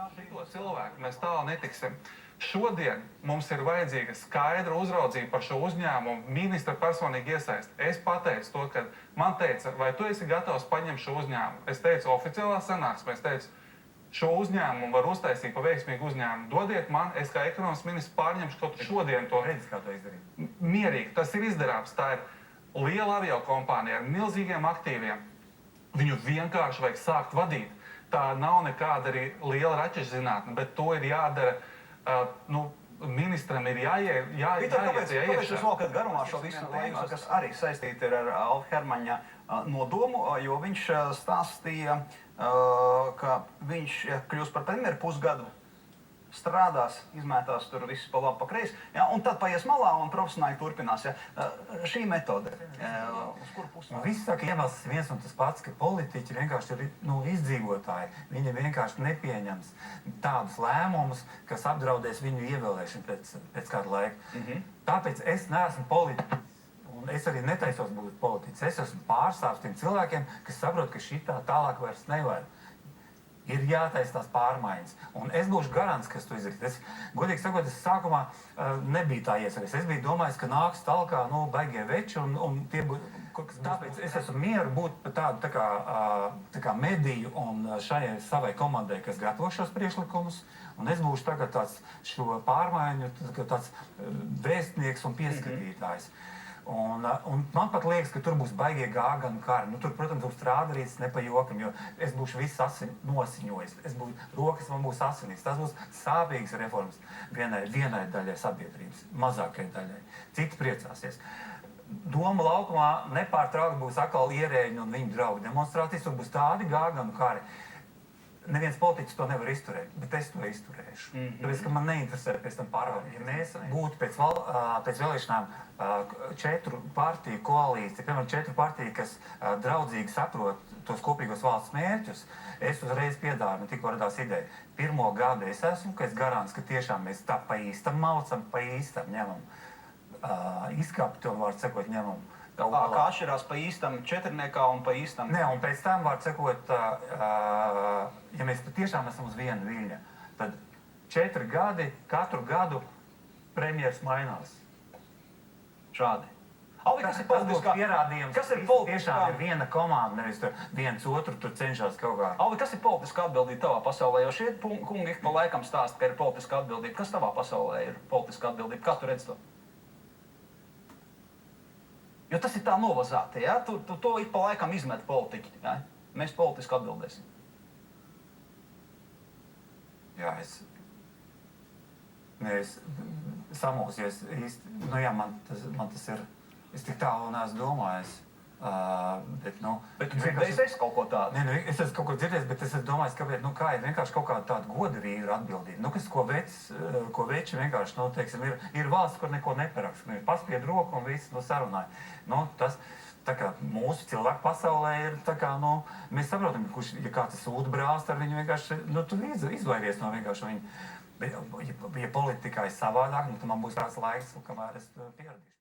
To cilvēku mēs tālu netiksim. Šodien mums ir vajadzīga skaidra uzraudzība par šo uzņēmumu, ministra personīgi iesaist. Es pateicu to, ka man teica, vai tu esi gatavs paņemt šo uzņēmumu? Es teicu, oficiālā sanāksmē, es teicu, šo uzņēmumu var uztaisīt pa veiksmīgu uzņēmumu. Dodiet man, es kā ekonomikas ministrs pārņemšu kaut šodien to. Redzi, kā to izdarīt? Mierīgi, tas ir izdarāms. Tā ir liela aviokompānija ar milzīgiem aktīviem. Viņu vienkārši vajag sākt vadīt. Tā nav nekāda arī liela raķešu zinātne, bet to ir jādara. Ministram ir jāiet. Kāpēc jūs valkat garumā šo visu laiku, kas arī saistīti ir ar Alfa Hermaņa nodomu, jo viņš stāstīja, ka viņš kļūs par premjeru pusgadu, strādās, izmētās tur viss pa labi, pa kreisi, ja, un tad paies malā un profesionāli turpinās. Ja. Šī metode, uz kuru pusi? Viss saka iemesls viens un tas pats, ka politiķi vienkārši ir izdzīvotāji. Viņi vienkārši nepieņems tādus lēmumus, kas apdraudēs viņu ievēlēšanu pēc kāda laika. Tāpēc es neesmu politiķis. Un es arī netaisos būt politiķis. Es esmu pārstāvs tiem cilvēkiem, kas saprot, ka šitā tālāk vairs nevar. Ir jātaisa tās pārmaiņas. Un es būšu garants, kas to izdarīs. Godīgi sakot, es sākumā nebiju tā iesaistīts. Es biju domājis, ka nāks talkā baigie veči, un tie būs. Tāpēc es esmu mieru būt tādu tā kā mediju un šai savai komandai, kas gatavo šos priekšlikumus. Un es būšu tagad tāds šo pārmaiņu, tāds vēstnieks un pieskatītājs. Un man pat liekas, ka tur būs baigie gāganu kari. Tur, protams, būs strādarīts ne pa jokam, jo es būšu viss nosiņojis. Rokas man būs asinīs. Tas būs sāpīgas reformas vienai daļai sabiedrības, mazākai daļai. Citi priecāsies. Doma laukumā nepārtraukti būs atkal ierēģi un viņu draugu demonstrācijas. Tur būs tādi gāganu kari. Neviens politiķis to nevar izturēt, bet es to izturēšu. Tāpēc, ka man neinteresē pēc tam pārvaldīt. Ja mēs būtu pēc vēlēšanām 4 partiju koalīcija, piemēram, 4 partiju, kas draudzīgi saprot tos kopīgos valsts mērķus, es uzreiz piedāvāju, tikko radās ideja. 1. gadu es esmu, ka es garants, ka tiešām mēs tā pa īstam maucam, pa īstam ņemam. Izkapti un vārds sekot ņemam. Kā atšķirās pa īstam četrniekā un pa īstam? Nē, un pēc tam var sekot, ja mēs patiešām esam uz vienu viļņa, tad 4 gadi, katru gadu premjeras mainās. Šādi. Alvi, kas ir politiskā? Pierādījums, kas ir politiskā? Tiešām ir viena komanda, nevis viens otru tur cenšas kaut kā. Alvi, kas ir politiskā atbildība tavā pasaulē? Jo šie kungi pa laikam stāsta, ka ir politiskā atbildība. Kas tavā pasaulē ir politiskā atbildība? Kā tu redzi to? Jo tas ir tā novazāti, ja? Tu to ik pa laikam izmet politiķi, ja? Mēs politiski atbildēsim. Jā, es samulsies īsti, man tas ir, es tik tālu neesmu domājis, bet tu dzirdējies kaut ko tādu? Nē, es esmu kaut ko dzirdējis, bet es domāju, kāpēc, kā ir vienkārši kaut kāda tāda goda vīra atbildība. Kas, ko veči vienkārši, teiksim, ir valsts, kur neko neparaksta. Paspied roku un viss sarunāja. Tas, tā kā mūsu cilvēku pasaulē ir, tā kā, mēs saprotam, kurš, ja kāds ir sūta brāst ar viņu vienkārši, tu izvairies no vienkārši viņu. Ja politikā ir savādāk, tad man būs kāds laiks, kamēr es pieradīšu.